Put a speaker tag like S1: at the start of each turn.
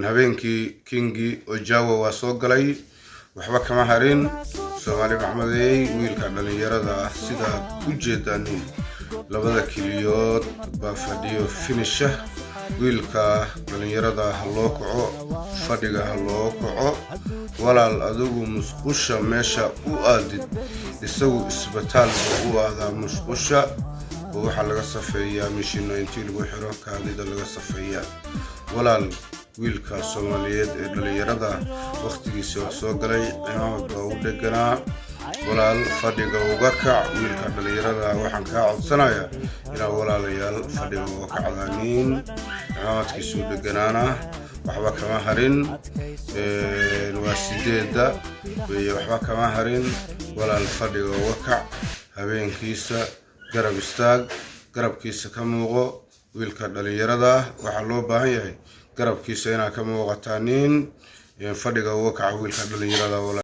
S1: habeenkii kingi Ojawa waa soo galay waxba kama harin Soomaali Maxameday wiilka dhalinyarada sida u jeedaan labada kiliyood baa fadhiyo finisha wiilka dhalinyarada loo kaco fadhiga loo kaco walaal adigu musqusha meesha u aadid isagu isbitaal u aada musqusha waxa laga safeeyaa mishiino intii lagu xiro kaadida laga safeeyaa walaal wiilka Soomaaliyeed ee dhalinyarada waqtigiisa soo galay imaamad baa u deganaa walaal fadhiga uga kac wiilka dhalinyarada waxaan ka codsanayaa inaa walaalayaal fadhiga uga kacdaanin imaamadiisu deganaana waxba kama harin waa sideeda way waxba kama harin walaal fadhiga uga kac habeenkiisa garab istaag garabkiisa ka muuqo wiilka dhalinyarada waxa loo baahan yahay garabkiisa inaa ka muuqataan fadhiga uga kac wiilka dhalinyarada